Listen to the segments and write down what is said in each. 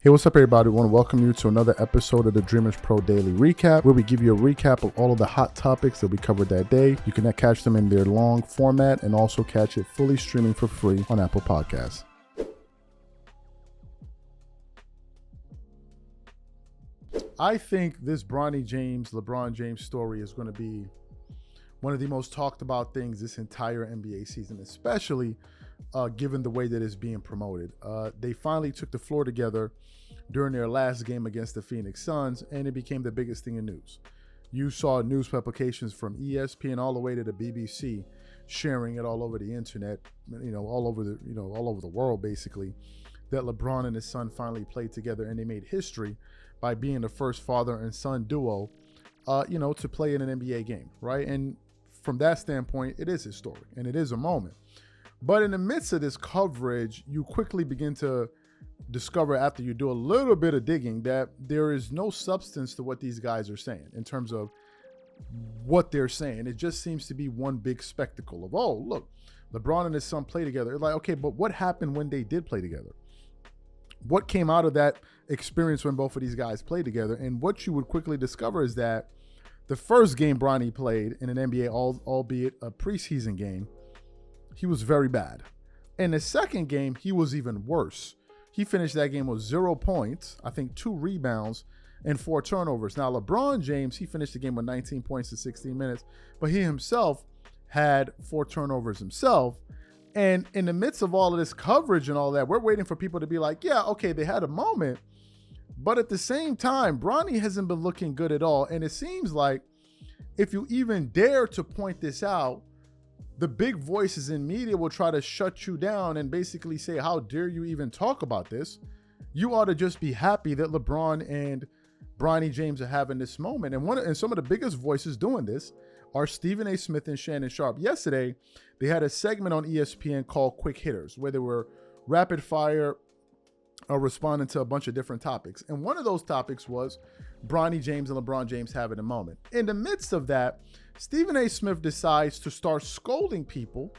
Hey, what's up, everybody? I want to welcome you to another episode of the Dreamerspro Daily Recap, where we give you a recap of all of the hot topics that we covered that day. You can catch them in their long format and also catch it fully streaming for free on Apple Podcasts. I think this Bronny James, LeBron James story is going to be one of the most talked about things this entire NBA season, especially given the way that it's being promoted. They finally took the floor together during their last game against the Phoenix Suns, and it became the biggest thing in news. You saw news publications from ESPN all the way to the BBC sharing it all over the internet, all over the world, basically, that LeBron and his son finally played together, and they made history by being the first father and son duo, to play in an NBA game, right? And from that standpoint, it is historic, and it is a moment. But in the midst of this coverage, you quickly begin to discover, after you do a little bit of digging, that there is no substance to what these guys are saying in terms of what they're saying. It just seems to be one big spectacle of, oh, look, LeBron and his son play together. It's like, okay, but what happened when they did play together? What came out of that experience when both of these guys played together? And what you would quickly discover is that the first game Bronny played in an NBA, albeit a preseason game, he was very bad. In the second game, he was even worse. He finished that game with 0 points, I think 2 rebounds, and 4 turnovers. Now, LeBron James, he finished the game with 19 points in 16 minutes, but he himself had 4 turnovers himself. And in the midst of all of this coverage and all that, we're waiting for people to be like, yeah, okay, they had a moment. But at the same time, Bronny hasn't been looking good at all. And it seems like if you even dare to point this out, the big voices in media will try to shut you down and basically say, how dare you even talk about this? You ought to just be happy that LeBron and Bronny James are having this moment. And some of the biggest voices doing this are Stephen A. Smith and Shannon Sharpe. Yesterday, they had a segment on ESPN called Quick Hitters, where they were rapid fire responding to a bunch of different topics. And one of those topics was Bronny James and LeBron James having a moment. In the midst of that, Stephen A. Smith decides to start scolding people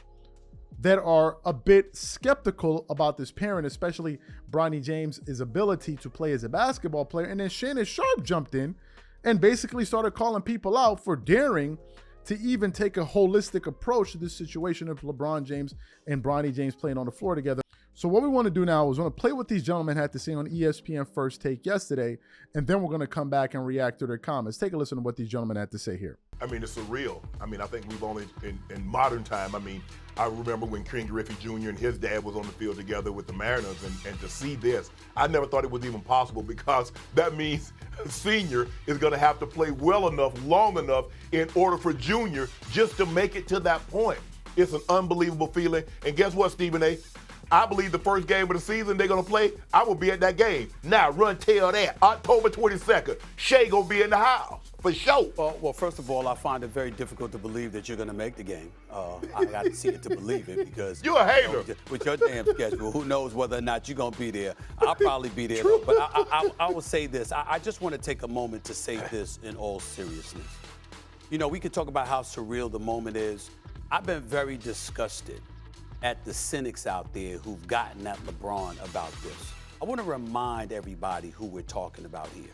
that are a bit skeptical about this pairing, especially Bronny James' ability to play as a basketball player. And then Shannon Sharpe jumped in and basically started calling people out for daring to even take a holistic approach to this situation of LeBron James and Bronny James playing on the floor together. So what we want to do now is we're going to play what these gentlemen had to say on ESPN First Take yesterday, and then we're going to come back and react to their comments. Take a listen to what these gentlemen had to say here. I mean, it's surreal. I mean, I think we've only, in modern time, I remember when King Griffey Jr. and his dad was on the field together with the Mariners, and to see this, I never thought it was even possible, because that means Senior is going to have to play well enough, long enough, in order for Junior just to make it to that point. It's an unbelievable feeling. And guess what, Stephen A.? I believe the first game of the season they're going to play, I will be at that game. Now, run tell that. October 22nd, Shea going to be in the house, for sure. Well, first of all, I find it very difficult to believe that you're going to make the game. I got to see it to believe it, because you're a hater. With your damn schedule, who knows whether or not you're going to be there. I'll probably be there, though, but I will say this. I just want to take a moment to say this in all seriousness. We could talk about how surreal the moment is. I've been very disgusted at the cynics out there who've gotten at LeBron about this. I want to remind everybody who we're talking about here.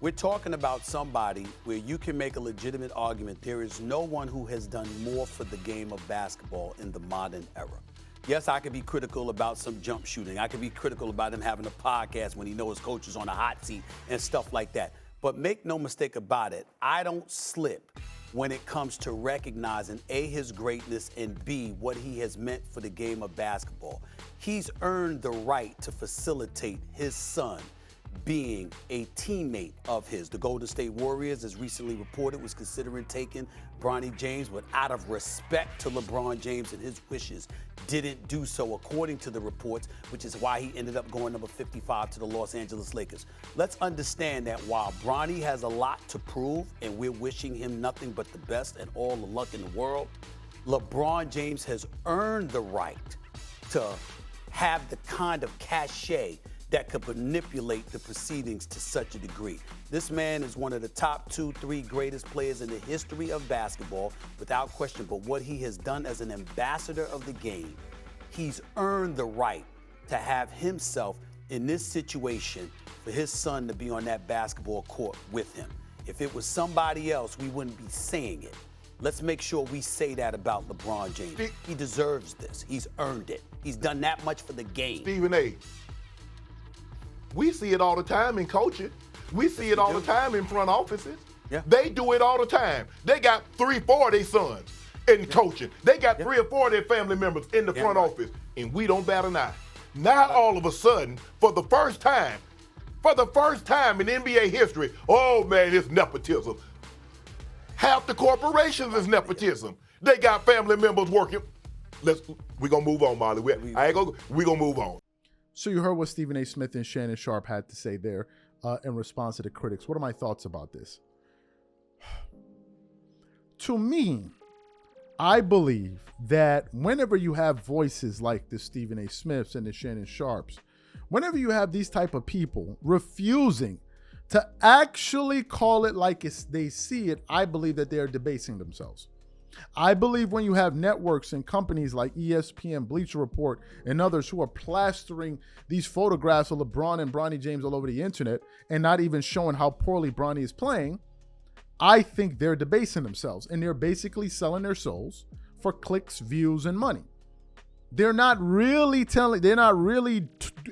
We're talking about somebody where you can make a legitimate argument. There is no one who has done more for the game of basketball in the modern era. Yes, I could be critical about some jump shooting. I could be critical about him having a podcast when he knows his coach is on a hot seat and stuff like that. But make no mistake about it, I don't slip when it comes to recognizing A, his greatness, and B, what he has meant for the game of basketball. He's earned the right to facilitate his son being a teammate of his. The Golden State Warriors, as recently reported, was considering taking Bronny James, but out of respect to LeBron James and his wishes, didn't do so, according to the reports, which is why he ended up going number 55 to the Los Angeles Lakers. Let's understand that while Bronny has a lot to prove, and we're wishing him nothing but the best and all the luck in the world, LeBron James has earned the right to have the kind of cachet that could manipulate the proceedings to such a degree. This man is one of the top 2-3 greatest players in the history of basketball, without question. But what he has done as an ambassador of the game, he's earned the right to have himself in this situation for his son to be on that basketball court with him. If it was somebody else, we wouldn't be saying it. Let's make sure we say that about LeBron James. He deserves this. He's earned it. He's done that much for the game. Stephen A., we see it all the time in coaching. We see it all the time in front offices. Yeah. They do it all the time. They got 3 or 4 of their sons in coaching. They got 3 or 4 of their family members in the front office, and we don't bat an eye. Now all of a sudden, for the first time in NBA history, oh man, it's nepotism. Half the corporations is nepotism. They got family members working. We're gonna move on, Molly. We're gonna move on. So you heard what Stephen A. Smith and Shannon Sharpe had to say there in response to the critics. What are my thoughts about this? To me, I believe that whenever you have voices like the Stephen A. Smiths and the Shannon Sharpes, whenever you have these type of people refusing to actually call it like they see it, I believe that they are debasing themselves. I believe when you have networks and companies like ESPN, Bleacher Report, and others who are plastering these photographs of LeBron and Bronny James all over the internet and not even showing how poorly Bronny is playing, I think they're debasing themselves and they're basically selling their souls for clicks, views, and money. They're not really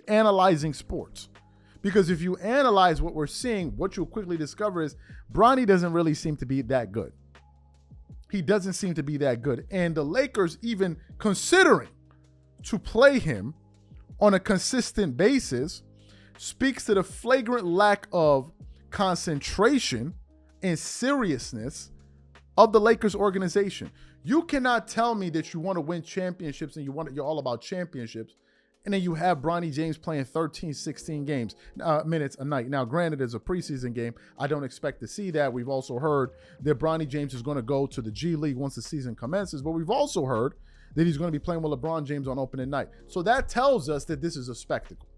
analyzing sports. Because if you analyze what we're seeing, what you'll quickly discover is Bronny doesn't really seem to be that good. He doesn't seem to be that good. And the Lakers even considering to play him on a consistent basis speaks to the flagrant lack of concentration and seriousness of the Lakers organization. You cannot tell me that you want to win championships and you're all about championships, and then you have Bronny James playing 13, 16 minutes a night. Now, granted, it's a preseason game. I don't expect to see that. We've also heard that Bronny James is going to go to the G League once the season commences, but we've also heard that he's going to be playing with LeBron James on opening night. So that tells us that this is a spectacle.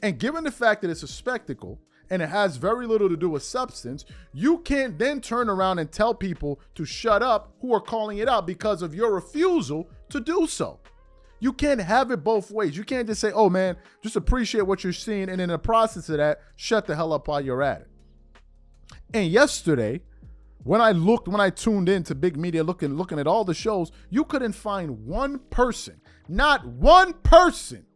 And given the fact that it's a spectacle and it has very little to do with substance, you can't then turn around and tell people to shut up who are calling it out because of your refusal to do so. You can't have it both ways. You can't just say, oh man, just appreciate what you're seeing, and in the process of that, shut the hell up while you're at it. And yesterday, when I tuned into big media looking at all the shows, you couldn't find one person, not one person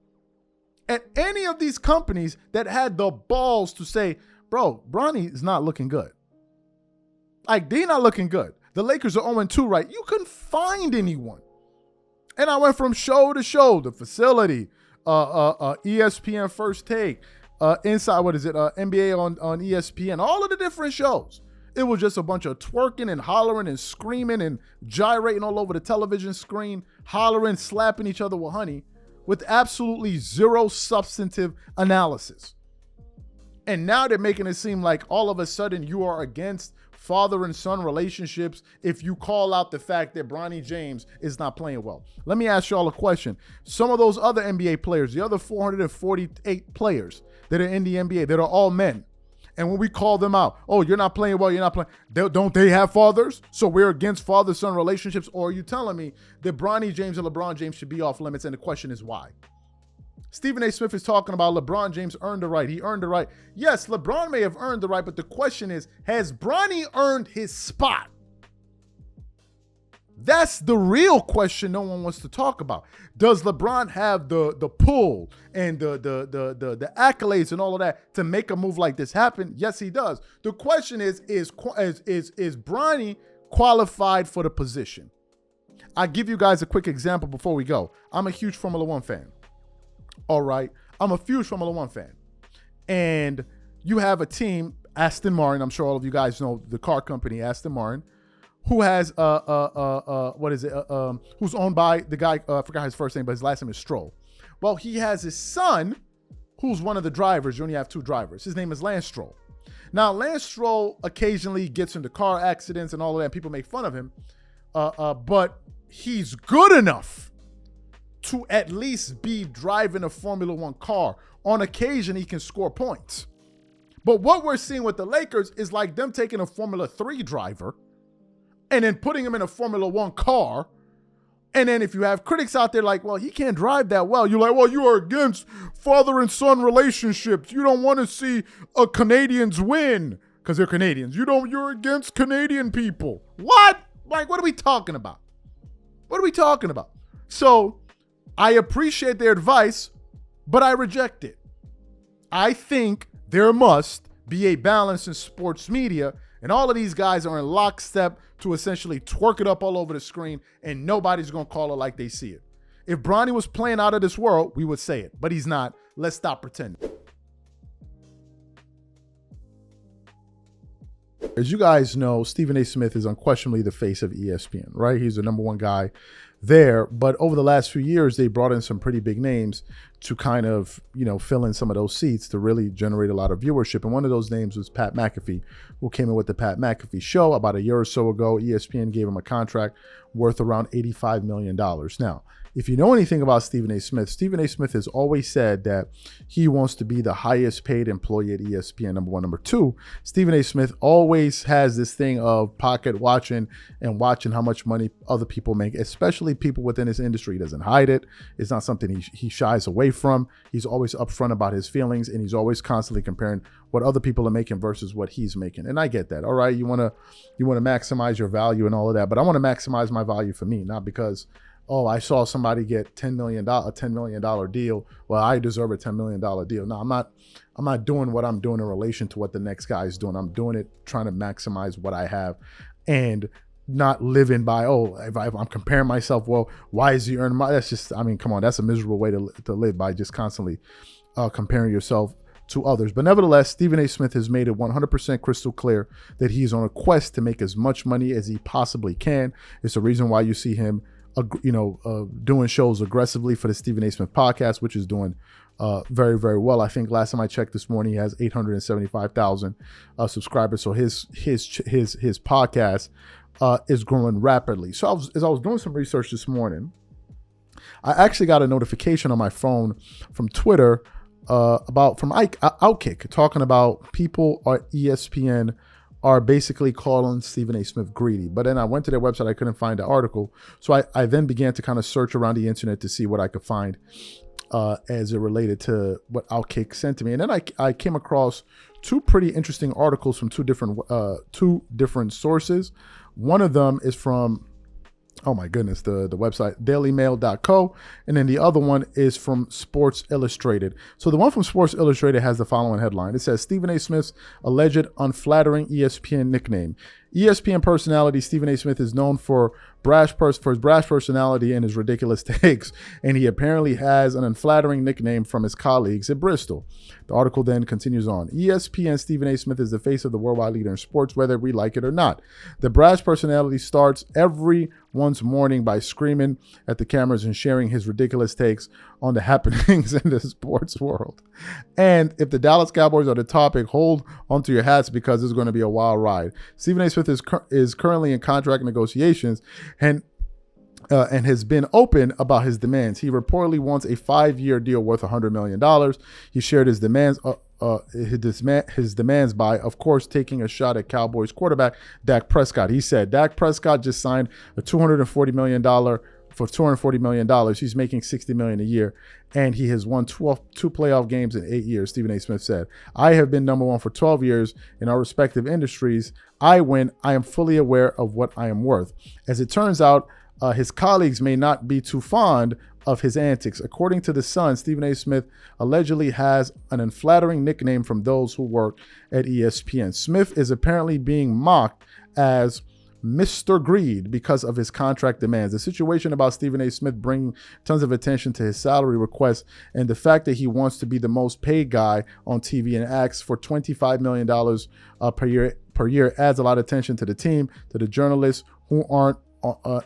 at any of these companies that had the balls to say, bro, Bronny is not looking good. Like, they're not looking good. The Lakers are 0-2, right? You couldn't find anyone. And I went from show to show, the facility, ESPN First Take, Inside, NBA on ESPN, all of the different shows. It was just a bunch of twerking and hollering and screaming and gyrating all over the television screen, hollering, slapping each other with honey, with absolutely zero substantive analysis. And now they're making it seem like all of a sudden you are against father and son relationships if you call out the fact that Bronny James is not playing well. Let me ask y'all a question. Some of those other NBA players, the other 448 players that are in the NBA, that are all men, and when we call them out, oh, you're not playing well, you're not playing, don't they have fathers? So we're against father-son relationships? Or are you telling me that Bronny James and LeBron James should be off limits? And the question is why? Stephen A. Smith is talking about LeBron James earned the right. He earned the right. Yes, LeBron may have earned the right, but the question is, has Bronny earned his spot? That's the real question no one wants to talk about. Does LeBron have the pull and the accolades and all of that to make a move like this happen? Yes, he does. The question is Bronny qualified for the position? I'll give you guys a quick example before we go. I'm a huge Formula One fan. All right. I'm a huge Formula One fan. And you have a team, Aston Martin. I'm sure all of you guys know the car company, Aston Martin, who has, who's owned by the guy, I forgot his first name, but his last name is Stroll. Well, he has his son, who's one of the drivers. You only have two drivers. His name is Lance Stroll. Now, Lance Stroll occasionally gets into car accidents and all of that. And people make fun of him. But he's good enough to at least be driving a Formula One car. On occasion, he can score points. But what we're seeing with the Lakers is like them taking a Formula 3 driver and then putting him in a Formula One car And then if you have critics out there like, well, he can't drive that well, you're like, well, you are against father and son relationships. You don't want to see Canadians win because they're Canadians. You're against Canadian people. What? Like, what are we talking about? What are we talking about? So I appreciate their advice, but I reject it. I think there must be a balance in sports media, and all of these guys are in lockstep to essentially twerk it up all over the screen, and nobody's going to call it like they see it. If Bronny was playing out of this world, we would say it, but he's not. Let's stop pretending. As you guys know, Stephen A. Smith is unquestionably the face of ESPN, right? He's the number one guy there. But over the last few years, they brought in some pretty big names to kind of, fill in some of those seats to really generate a lot of viewership. And one of those names was Pat McAfee, who came in with the Pat McAfee Show about a year or so ago. ESPN gave him a contract worth around $85 million. Now, if you know anything about Stephen A. Smith has always said that he wants to be the highest paid employee at ESPN, number one. Number two, Stephen A. Smith always has this thing of pocket watching and watching how much money other people make, especially people within his industry. He doesn't hide it. It's not something he shies away from. He's always upfront about his feelings, and he's always constantly comparing what other people are making versus what he's making. And I get that. All right, you want to maximize your value and all of that, but I want to maximize my value for me, not because, oh, I saw somebody get a $10 million deal. Well, I deserve a $10 million deal. No, I'm not doing what I'm doing in relation to what the next guy is doing. I'm doing it trying to maximize what I have and not living by, if I'm comparing myself, well, why is he earning money? That's just, come on, that's a miserable way to live, by just constantly comparing yourself to others. But nevertheless, Stephen A. Smith has made it 100% crystal clear that he's on a quest to make as much money as he possibly can. It's the reason why you see him doing shows aggressively for the Stephen A. Smith podcast, which is doing very, very well. I think last time I checked this morning, he has 875,000 subscribers. So his podcast is growing rapidly. So as I was doing some research this morning, I actually got a notification on my phone from Twitter from Outkick, talking about people at ESPN are basically calling Stephen A. Smith greedy. But then I went to their website, I couldn't find the article. So I then began to kind of search around the internet to see what I could find as it related to what Outkick sent to me. And then I came across two pretty interesting articles from two different sources. One of them is from, oh my goodness, the website dailymail.co, and then the other one is from Sports Illustrated. So the one from Sports Illustrated has the following headline. It says, Stephen A. Smith's alleged unflattering ESPN nickname. ESPN personality Stephen A. Smith is known for his brash personality and his ridiculous takes, and he apparently has an unflattering nickname from his colleagues at Bristol. The article then continues on. ESPN Stephen A. Smith is the face of the worldwide leader in sports, whether we like it or not. The brash personality starts everyone's morning by screaming at the cameras and sharing his ridiculous takes on the happenings in the sports world. And if the Dallas Cowboys are the topic, hold onto your hats because it's going to be a wild ride. Stephen A. Smith is currently in contract negotiations and has been open about his demands. He reportedly wants a 5-year deal worth $100 million. He shared his demands by, of course, taking a shot at Cowboys quarterback Dak Prescott. He said, Dak Prescott just signed a $240 million for $240 million. He's making $60 million a year, and he has won two playoff games in 8 years, Stephen A. Smith said. I have been number one for 12 years in our respective industries. I win. I am fully aware of what I am worth. As it turns out, his colleagues may not be too fond of his antics. According to The Sun, Stephen A. Smith allegedly has an unflattering nickname from those who work at ESPN. Smith is apparently being mocked as Mr. Greed because of his contract demands. The situation about Stephen A. Smith bringing tons of attention to his salary requests and the fact that he wants to be the most paid guy on TV and asks for $25 million per year adds a lot of attention to the team, to the journalists who aren't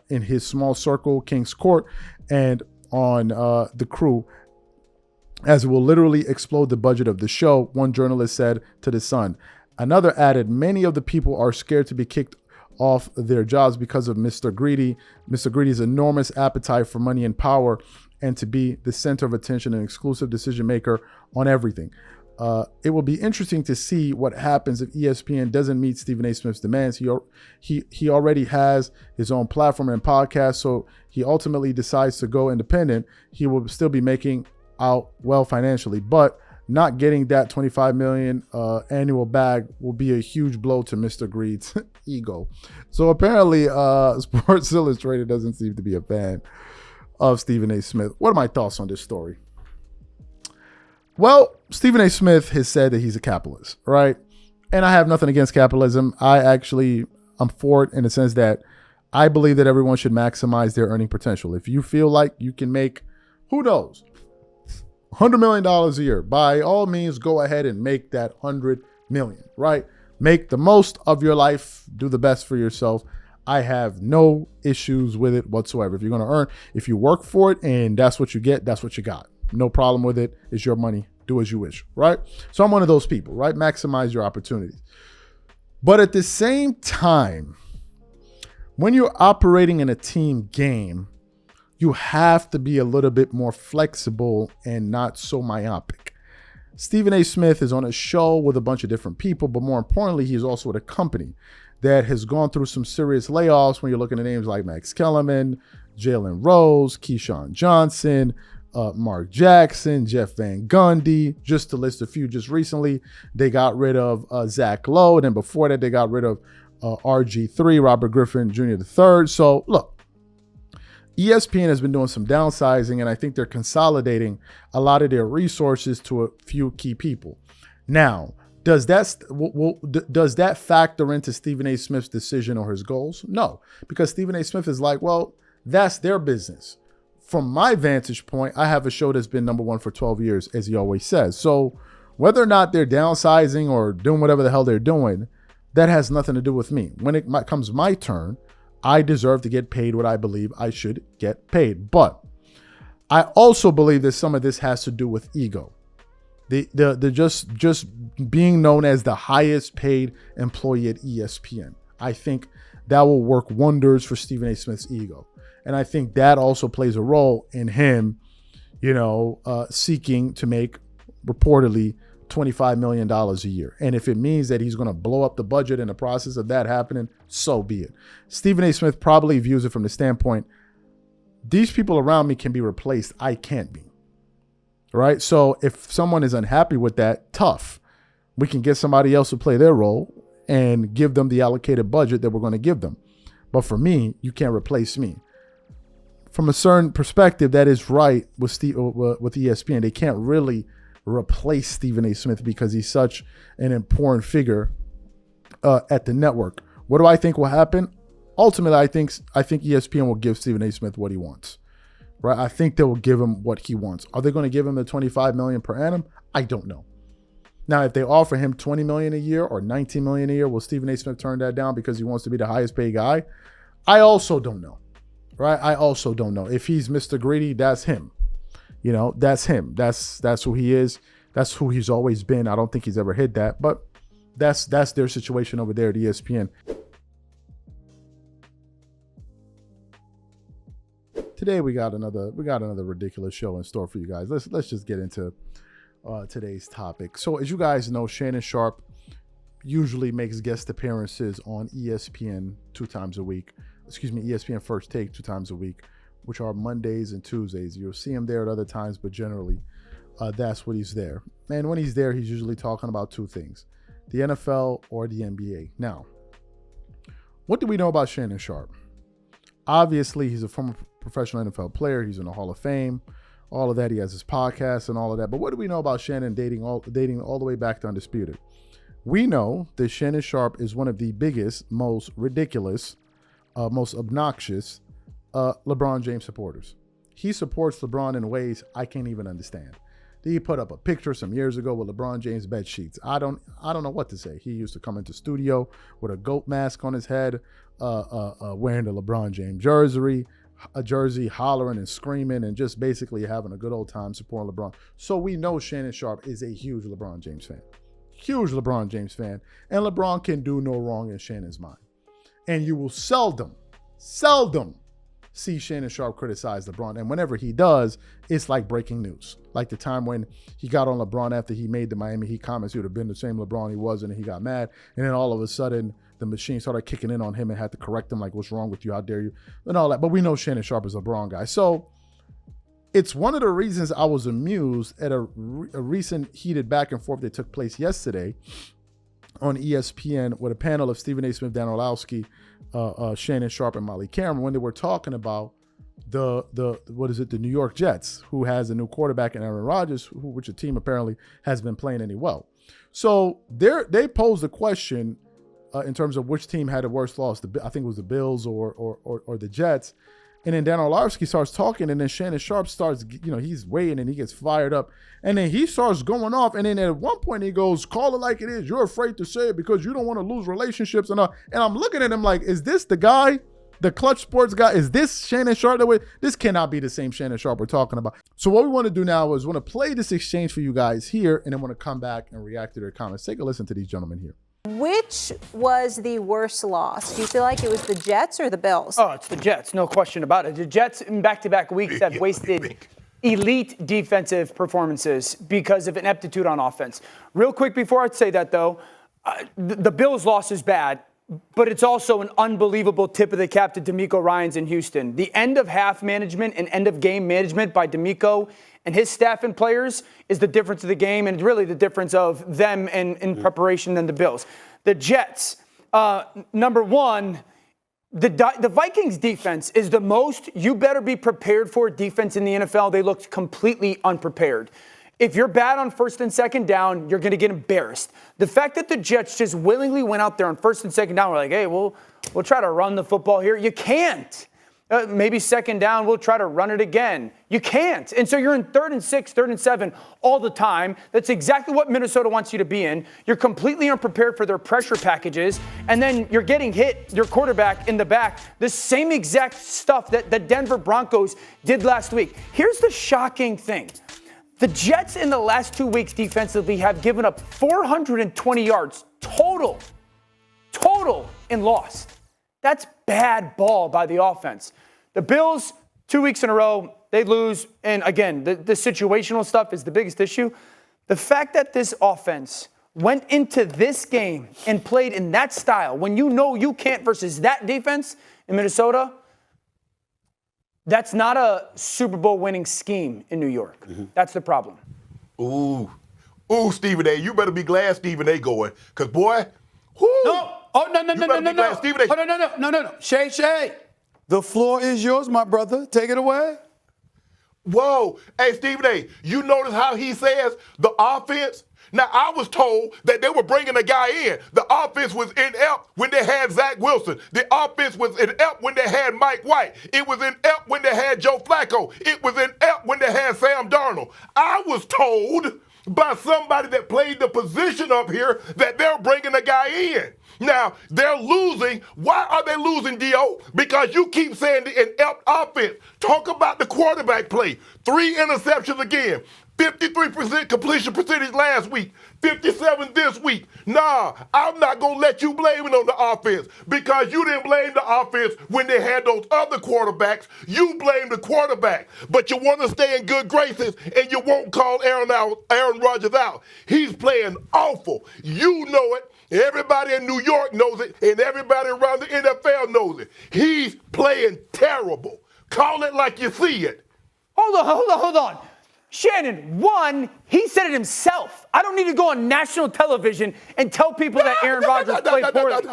in his small circle, King's Court, and on the crew, as it will literally explode the budget of the show, one journalist said to The Sun. Another added, many of the people are scared to be kicked off their jobs because of Mr. Greedy. Mr. Greedy's enormous appetite for money and power and to be the center of attention and exclusive decision maker on everything. It will be interesting to see what happens if ESPN doesn't meet Stephen A. Smith's demands. He already has his own platform and podcast, so he ultimately decides to go independent. He will still be making out well financially, but not getting that $25 million annual bag will be a huge blow to Mr. Greed's ego. So apparently, Sports Illustrated doesn't seem to be a fan of Stephen A. Smith. What are my thoughts on this story? Well, Stephen A. Smith has said that he's a capitalist, right? And I have nothing against capitalism. I'm for it in the sense that I believe that everyone should maximize their earning potential. If you feel like you can make, who knows, $100 million a year, by all means, go ahead and make that $100 million, right? Make the most of your life, do the best for yourself. I have no issues with it whatsoever. If you're going to earn, if you work for it and that's what you get, that's what you got. No problem with it. It's your money. Do as you wish, right? So I'm one of those people, right? Maximize your opportunities. But at the same time, when you're operating in a team game, you have to be a little bit more flexible and not so myopic. Stephen A. Smith is on a show with a bunch of different people, but more importantly, he's also at a company that has gone through some serious layoffs when you're looking at names like Max Kellerman, Jalen Rose, Keyshawn Johnson, Mark Jackson, Jeff Van Gundy, just to list a few. Just recently, they got rid of Zach Lowe, and then before that, they got rid of RG3, Robert Griffin Jr. III. So look, ESPN has been doing some downsizing, and I think they're consolidating a lot of their resources to a few key people. Now, does that factor into Stephen A. Smith's decision or his goals? No, because Stephen A. Smith is like, well, that's their business. From my vantage point, I have a show that's been number one for 12 years, as he always says. So whether or not they're downsizing or doing whatever the hell they're doing, that has nothing to do with me. When it comes my turn, I deserve to get paid what I believe I should get paid. But I also believe that some of this has to do with ego. The just being known as the highest paid employee at ESPN. I think that will work wonders for Stephen A. Smith's ego. And I think that also plays a role in him, seeking to make reportedly $25 million a year. And if it means that he's going to blow up the budget in the process of that happening, so be it. Stephen A. Smith probably views it from the standpoint, these people around me can be replaced. I can't be. Right? So if someone is unhappy with that, tough. We can get somebody else to play their role and give them the allocated budget that we're going to give them. But for me, you can't replace me. From a certain perspective, that is right with ESPN. They can't really replace Stephen A. Smith because he's such an important figure at the network. What do I think will happen? Ultimately, I think ESPN will give Stephen A. Smith what he wants. Right? I think they will give him what he wants. Are they going to give him the $25 million per annum? I don't know. Now, if they offer him $20 million a year or $19 million a year, will Stephen A. Smith turn that down because he wants to be the highest paid guy? I also don't know. Right? I also don't know. If he's Mr. Greedy, that's him. That's him. That's who he is. That's who he's always been. I don't think he's ever hid that, but that's their situation over there at ESPN. Today we got another ridiculous show in store for you guys. Let's just get into today's topic. So as you guys know, Shannon Sharpe usually makes guest appearances on ESPN 2 times a week. ESPN First Take 2 times a week, which are Mondays and Tuesdays. You'll see him there at other times, but generally that's when he's there. And when he's there, he's usually talking about 2 things, the NFL or the NBA. Now, what do we know about Shannon Sharpe? Obviously, he's a former professional NFL player. He's in the Hall of Fame, all of that. He has his podcast and all of that. But what do we know about Shannon dating all the way back to Undisputed? We know that Shannon Sharpe is one of the biggest, most ridiculous, most obnoxious LeBron James supporters. He supports LeBron in ways I can't even understand. He put up a picture some years ago with LeBron James bed sheets. I don't know what to say. He used to come into studio with a goat mask on his head, wearing the LeBron James jersey, hollering and screaming and just basically having a good old time supporting LeBron. So we know Shannon Sharpe is a huge LeBron James fan. Huge LeBron James fan. And LeBron can do no wrong in Shannon's mind. And you will seldom see Shannon Sharpe criticize LeBron. And whenever he does, it's like breaking news. Like the time when he got on LeBron after he made the Miami Heat comments, he would have been the same LeBron he was, and he got mad. And then all of a sudden, the machine started kicking in on him and had to correct him, like, what's wrong with you? How dare you? And all that. But we know Shannon Sharpe is a LeBron guy. So it's one of the reasons I was amused at a recent heated back and forth that took place yesterday on ESPN with a panel of Stephen A. Smith, Dan Orlowski, Shannon Sharpe, and Molly Cameron, when they were talking about the New York Jets, who has a new quarterback in Aaron Rodgers, which a team apparently has been playing any well. So they posed a question in terms of which team had a worse loss. I think it was the Bills or the Jets. And then Dan Orlowski starts talking, and then Shannon Sharpe starts, he's waiting, and he gets fired up. And then he starts going off, and then at one point he goes, call it like it is. You're afraid to say it because you don't want to lose relationships. And I'm looking at him like, is this the guy, the Clutch Sports guy? Is this Shannon Sharpe? This cannot be the same Shannon Sharpe we're talking about. So what we want to do now is we want to play this exchange for you guys here, and then want to come back and react to their comments. Take a listen to these gentlemen here. Which was the worst loss? Do you feel like it was the Jets or the Bills? Oh, it's the Jets, no question about it. The Jets in back-to-back weeks have wasted elite defensive performances because of ineptitude on offense. Real quick before I say that, though, the Bills' loss is bad, but it's also an unbelievable tip of the cap to D'Amico Ryans in Houston. The end-of-half management and end-of-game management by D'Amico and his staff and players is the difference of the game, and really the difference of them in preparation than the Bills. The Jets, number one, the Vikings defense is the most you better be prepared for defense in the NFL. They looked completely unprepared. If you're bad on first and second down, you're going to get embarrassed. The fact that the Jets just willingly went out there on first and second down, we're like, hey, we'll try to run the football here. You can't. Maybe second down, we'll try to run it again. You can't. And so you're in 3rd and 6, 3rd and 7 all the time. That's exactly what Minnesota wants you to be in. You're completely unprepared for their pressure packages. And then you're getting hit, your quarterback in the back, the same exact stuff that the Denver Broncos did last week. Here's the shocking thing. The Jets in the last 2 weeks defensively have given up 420 yards total and lost. That's bad ball by the offense. The Bills, 2 weeks in a row, they lose. And again, the situational stuff is the biggest issue. The fact that this offense went into this game and played in that style when you know you can't versus that defense in Minnesota, that's not a Super Bowl winning scheme in New York. Mm-hmm. That's the problem. Ooh, Stephen A., you better be glad Stephen A. going. Because, boy, whoo. No. Oh, no. Stephen A. Oh, no. Shay. The floor is yours, my brother. Take it away. Whoa. Hey, Stephen A., you notice how he says the offense? Now, I was told that they were bringing a guy in. The offense was inept when they had Zach Wilson. The offense was inept when they had Mike White. It was inept when they had Joe Flacco. It was inept when they had Sam Darnold. I was told by somebody that played the position up here that they're bringing a guy in. Now, they're losing. Why are they losing, Dio? Because you keep saying the inept offense. Talk about the quarterback play. 3 interceptions again. 53% completion percentage last week. 57 this week. Nah, I'm not going to let you blame it on the offense because you didn't blame the offense when they had those other quarterbacks. You blame the quarterback. But you want to stay in good graces and you won't call Aaron Rodgers out. He's playing awful. You know it. Everybody in New York knows it, and everybody around the NFL knows it. He's playing terrible. Call it like you see it. Hold on. Shannon, one, he said it himself. I don't need to go on national television and tell people that Aaron Rodgers played poorly.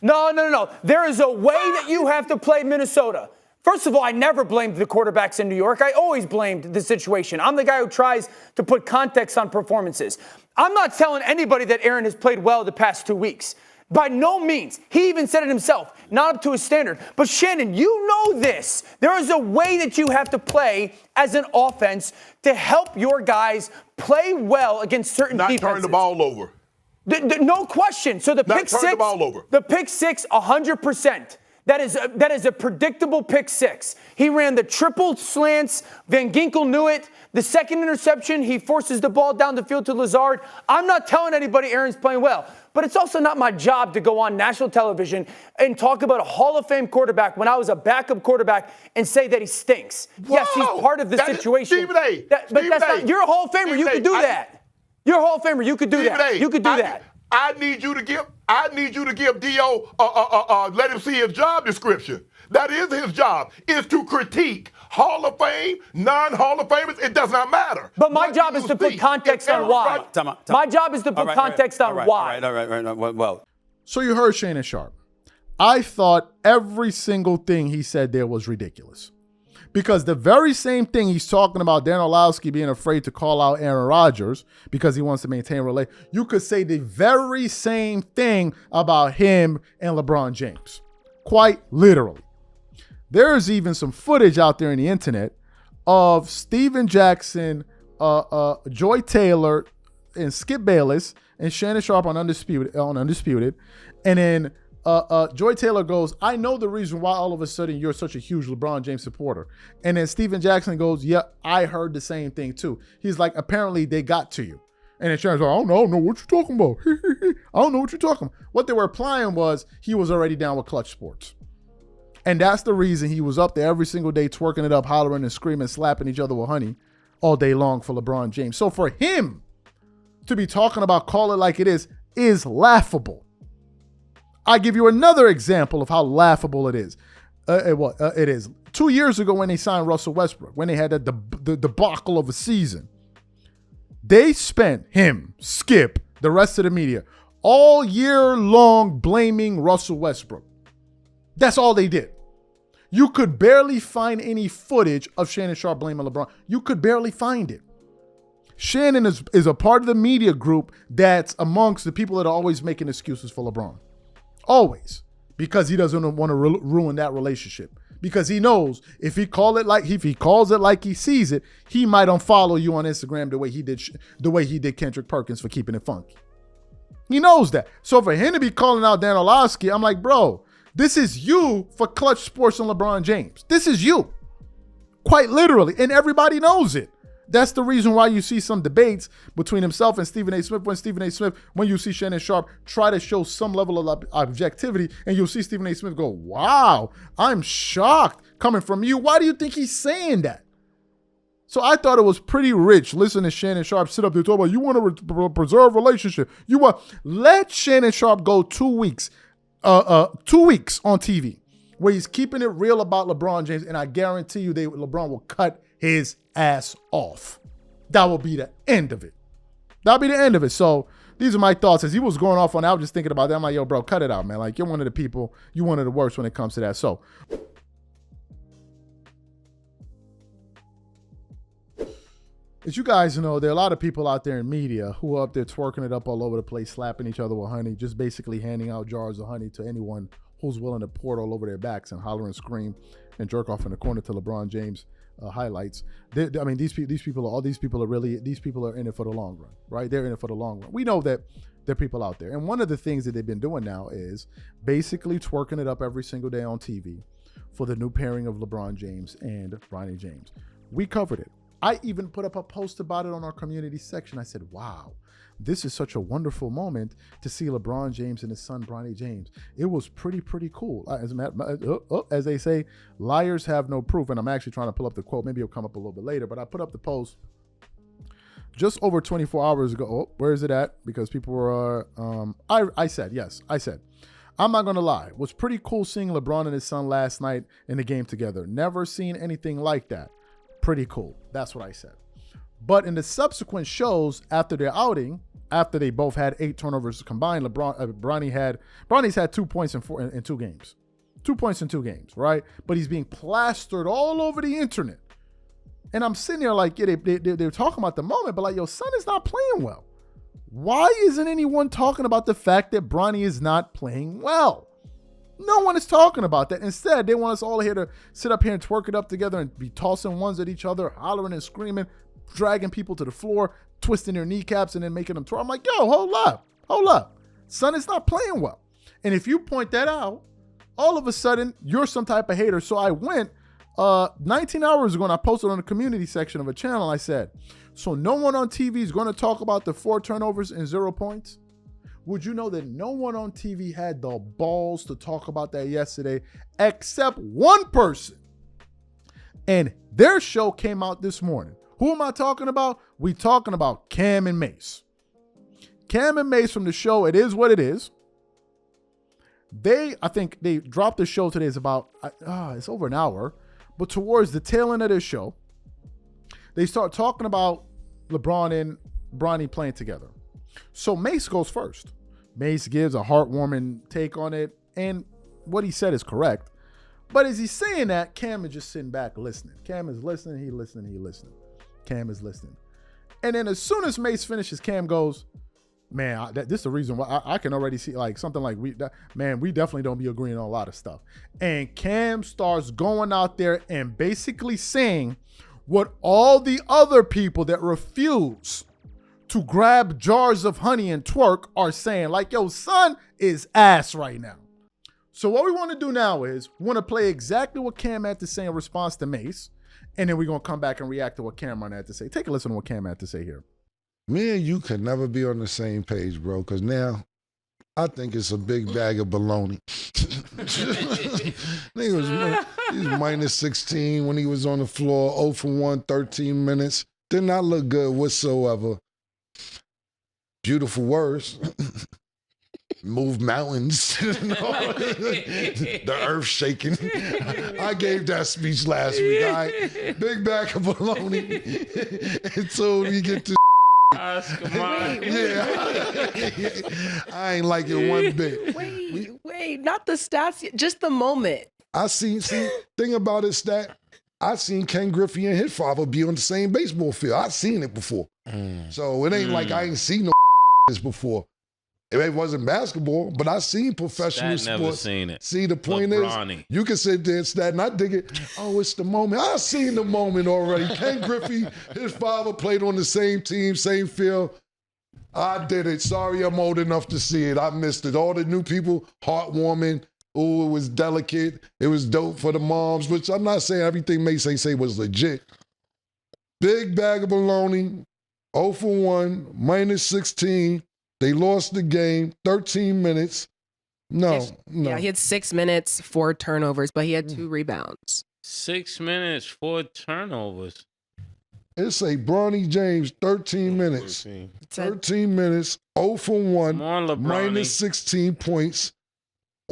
No. There is a way that you have to play Minnesota. First of all, I never blamed the quarterbacks in New York. I always blamed the situation. I'm the guy who tries to put context on performances. I'm not telling anybody that Aaron has played well the past 2 weeks. By no means. He even said it himself, not up to his standard. But Shannon, you know this. There is a way that you have to play as an offense to help your guys play well against certain defenses. Not turn the ball over. No question. So the pick six, 100%. That is a predictable pick six. He ran the triple slants. Van Ginkel knew it. The second interception, he forces the ball down the field to Lazard. I'm not telling anybody Aaron's playing well, but it's also not my job to go on national television and talk about a Hall of Fame quarterback when I was a backup quarterback and say that he stinks. Whoa, yes, he's part of the situation. Stephen A. You're a Hall of Famer. You could do that. You're a Hall of Famer. You could do that. You could do that. I need you to give D.O. Let him see his job description. That is his job, is to critique Hall of Fame, non-Hall of Famers. It does not matter. But my job is to put context on why. My job is to put context on why. All right. Well. So you heard Shannon Sharpe. I thought every single thing he said there was ridiculous. Because the very same thing he's talking about Dan Orlovsky being afraid to call out Aaron Rodgers because he wants to maintain a relay, you could say the very same thing about him and LeBron James. Quite literally. There is even some footage out there in the internet of Steven Jackson, Joy Taylor, and Skip Bayless, and Shannon Sharpe on Undisputed. And then Joy Taylor goes, I know the reason why all of a sudden you're such a huge LeBron James supporter. And then Steven Jackson goes, yeah, I heard the same thing too. He's like, apparently they got to you. And then Shannon's like, I don't know what you're talking about. I don't know what you're talking about. What they were implying was he was already down with Clutch Sports. And that's the reason he was up there every single day twerking it up, hollering and screaming, slapping each other with honey all day long for LeBron James. So for him to be talking about call it like it is laughable. I give you another example of how laughable it is. It is. 2 years ago when they signed Russell Westbrook, when they had the debacle of a season, they spent him, Skip, the rest of the media, all year long blaming Russell Westbrook. That's all they did. You could barely find any footage of Shannon Sharpe blaming LeBron. You could barely find it. Shannon is a part of the media group that's amongst the people that are always making excuses for LeBron. Always. Because he doesn't want to ruin that relationship. Because he knows if he calls it like he sees it, he might unfollow you on Instagram the way he did Kendrick Perkins for keeping it funky. He knows that. So for him to be calling out Dan Orlovsky, I'm like, bro, this is you for Clutch Sports and LeBron James. This is you. Quite literally. And everybody knows it. That's the reason why you see some debates between himself and Stephen A. Smith. When you see Shannon Sharpe try to show some level of objectivity, and you'll see Stephen A. Smith go, wow, I'm shocked coming from you. Why do you think he's saying that? So I thought it was pretty rich listening to Shannon Sharpe sit up there talk about you want to preserve relationship. Let Shannon Sharpe go 2 weeks. 2 weeks on TV where he's keeping it real about LeBron James, and I guarantee you LeBron will cut his ass off. That will be the end of it. That'll be the end of it. So these are my thoughts. As he was going off on that, I was just thinking about that. I'm like, yo, bro, cut it out, man. Like, you're one of the people, you're one of the worst when it comes to that. So as you guys know, there are a lot of people out there in media who are up there twerking it up all over the place, slapping each other with honey, just basically handing out jars of honey to anyone who's willing to pour it all over their backs and holler and scream and jerk off in the corner to LeBron James highlights. These people are in it for the long run, right? They're in it for the long run. We know that there are people out there. And one of the things that they've been doing now is basically twerking it up every single day on TV for the new pairing of LeBron James and Bronny James. We covered it. I even put up a post about it on our community section. I said, wow, this is such a wonderful moment to see LeBron James and his son, Bronny James. It was pretty cool. As they say, liars have no proof. And I'm actually trying to pull up the quote. Maybe it'll come up a little bit later. But I put up the post just over 24 hours ago. Oh, where is it at? Because people were, I said, I'm not going to lie. It was pretty cool seeing LeBron and his son last night in the game together. Never seen anything like that. Pretty cool. That's what I said. But in the subsequent shows after their outing, after they both had 8 turnovers combined, Bronny's had 2 points in 2 games. 2 points in 2 games, right? But he's being plastered all over the internet. And I'm sitting there like, yeah, they're talking about the moment, but like, your son is not playing well. Why isn't anyone talking about the fact that Bronny is not playing well? No one is talking about that. Instead, they want us all here to sit up here and twerk it up together and be tossing ones at each other, hollering and screaming, dragging people to the floor, twisting their kneecaps and then making them twerk. I'm like, yo, hold up. Son is not playing well. And if you point that out, all of a sudden you're some type of hater. So I went 19 hours ago and I posted on the community section of a channel. I said, so no one on TV is going to talk about the 4 turnovers and 0 points? Would you know that no one on TV had the balls to talk about that yesterday except one person? And their show came out this morning. Who am I talking about? We talking about Cam and Mace. Cam and Mace from the show It Is What It Is. I think they dropped the show today. It's about, it's over an hour. But towards the tail end of their show, they start talking about LeBron and Bronny playing together. So Mace goes first. Mace gives a heartwarming take on it. And what he said is correct. But as he's saying that, Cam is just sitting back listening. Cam is listening, he listening. Cam is listening. And then as soon as Mace finishes, Cam goes, man, this is the reason why I can already see like something like, we definitely don't be agreeing on a lot of stuff. And Cam starts going out there and basically saying what all the other people that refuse to grab jars of honey and twerk are saying. Like, yo, son is ass right now. So what we want to do now is we want to play exactly what Cam had to say in response to Mace. And then we're going to come back and react to what Cameron had to say. Take a listen to what Cam had to say here. Me and you could never be on the same page, bro, because now I think it's a big bag of baloney. He was minus 16 when he was on the floor, 0 for 1, 13 minutes. Did not look good whatsoever. Beautiful words. Move mountains. The earth shaking. I gave that speech last week. All right? Big bag of baloney. Until we get to I ain't like it one bit. Wait, not the stats, just the moment. Thing about it, stat, I seen Ken Griffey and his father be on the same baseball field. I seen it before. So it ain't like I ain't seen no this before. It wasn't basketball, but I seen professional sports. Never seen it. See, the point Bronny. is, you can sit there and stat and I dig it. Oh, it's the moment. I seen the moment already. Ken Griffey, his father played on the same team, same field. I did it. Sorry, I'm old enough to see it. I missed it. All the new people, heartwarming. Oh, it was delicate. It was dope for the moms, which I'm not saying everything Mace say was legit. Big bag of baloney, 0 for 1, minus 16. They lost the game, 13 minutes. No. Yeah, he had 6 minutes, 4 turnovers, but he had 2 rebounds. 6 minutes, 4 turnovers. It's a Bronny James, 13 minutes. 13 minutes, 0 for 1, Come on, LeBron. minus 16 points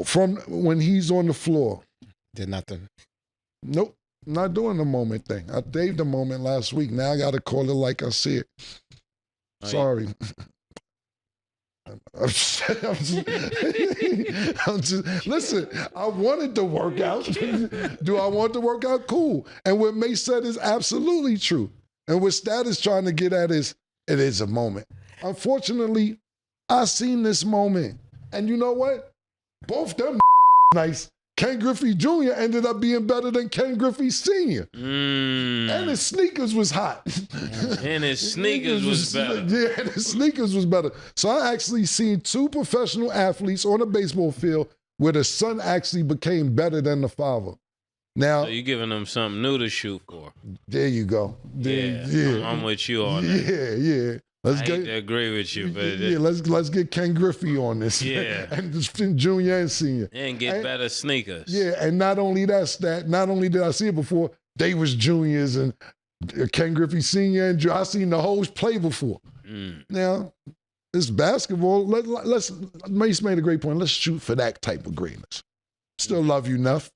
from when he's on the floor. Did nothing. Nope, not doing the moment thing. I gave the moment last week. Now I got to call it like I see it. Sorry. Listen, I wanted to work out. Do I want to work out? Cool. And what Mace said is absolutely true. And what Stat is trying to get at is, it is a moment. Unfortunately, I seen this moment. And you know what? Both them nice. Ken Griffey Jr. ended up being better than Ken Griffey Sr. And his sneakers was hot. And his sneakers was better. Yeah, and his sneakers was better. So I actually seen 2 professional athletes on a baseball field where the son actually became better than the father. Now, So you giving them something new to shoot for. there you go. Yeah. I'm with you on that. Yeah. I hate to agree with you, but let's get Ken Griffey on this. Yeah. And junior and senior. and get better sneakers. Yeah, and not only that, not only did I see it before, they was juniors and Ken Griffey Sr. and I seen the whole play before. Now, it's basketball. Let's Mace made a great point. Let's shoot for that type of greatness. Still love you enough.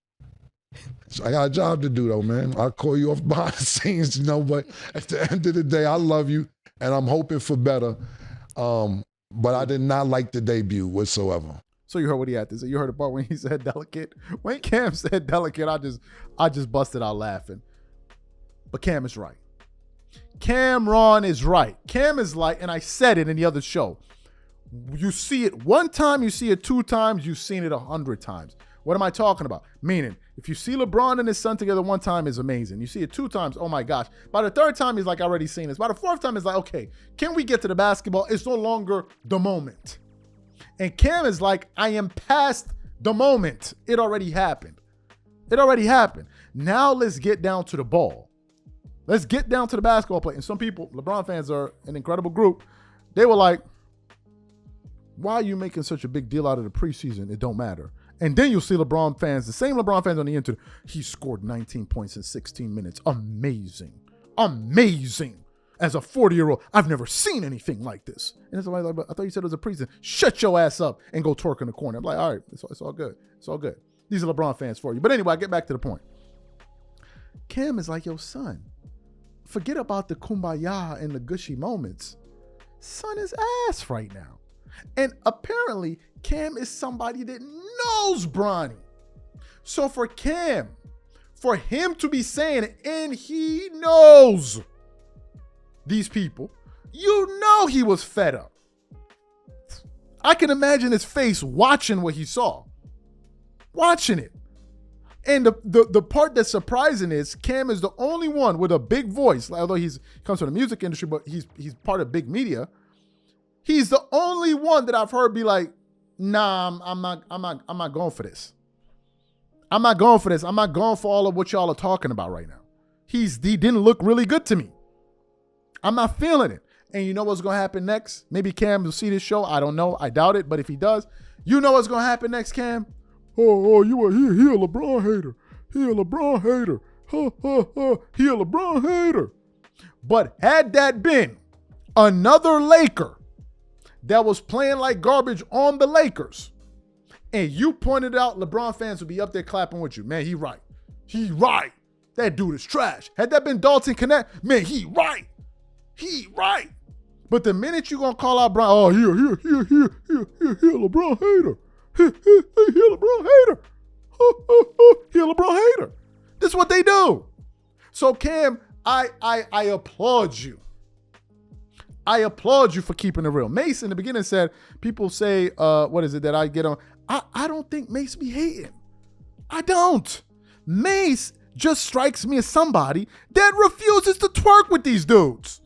So I got a job to do though, man. I'll call you off behind the scenes, but at the end of the day, I love you and I'm hoping for better. But I did not like the debut whatsoever. So you heard what he had to say. You heard the part when he said delicate. When Cam said delicate, I just busted out laughing. But Cam is right. Cameron is right. Cam is like, and I said it in the other show. You see it one time, you see it 2 times, you've seen it 100 times. What am I talking about? Meaning, if you see LeBron and his son together 1 time, it's amazing. You see it 2 times, oh my gosh. By the 3rd time, he's like, I already seen this. By the 4th time, it's like, okay, can we get to the basketball? It's no longer the moment. And Cam is like, I am past The moment. It already happened. It already happened. Now let's get down to the ball. Let's get down to the basketball play. And some people, LeBron fans are an incredible group. They were like, why are you making such a big deal out of the preseason? It don't matter. And then you'll see LeBron fans, the same LeBron fans on the internet, he scored 19 points in 16 minutes. Amazing. Amazing. As a 40-year-old, I've never seen anything like this. And it's like, I thought you said it was a preseason. Shut your ass up and go twerk in the corner. I'm like, all right, it's all good. It's all good. These are LeBron fans for you. But anyway, I get back to the point. Cam is like, yo, son, forget about the kumbaya and the gushy moments. Son is ass right now. And apparently, Cam is somebody that knows Bronny. So for Cam, for him to be saying it, and he knows these people, you know he was fed up. I can imagine his face watching what he saw. Watching it. And the part that's surprising is Cam is the only one with a big voice, although he comes from the music industry, but he's part of big media. He's the only one that I've heard be like, nah, I'm not going for this. I'm not going for this. I'm not going for all of what y'all are talking about right now. He didn't look really good to me. I'm not feeling it. And you know what's going to happen next? Maybe Cam will see this show. I don't know. I doubt it. But if he does, you know what's going to happen next, Cam? He a LeBron hater. He a LeBron hater. He a LeBron hater. But had that been another Laker that was playing like garbage on the Lakers, and you pointed out, LeBron fans would be up there clapping with you. Man, he right. He right. That dude is trash. Had that been Dalton Connect, man, he right. He right. But the minute you gonna call out Bron, oh, he a LeBron hater. He a LeBron hater. He a LeBron hater. This is what they do. So Cam, I applaud you. I applaud you for keeping it real. Mace in the beginning said, people say, what is it that I get on? I don't think Mace be hating. I don't. Mace just strikes me as somebody that refuses to twerk with these dudes.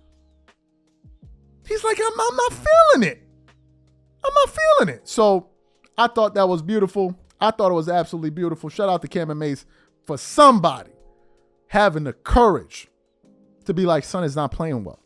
He's like, I'm not feeling it. I'm not feeling it. So I thought that was beautiful. I thought it was absolutely beautiful. Shout out to Cam and Mace for somebody having the courage to be like, son is not playing well.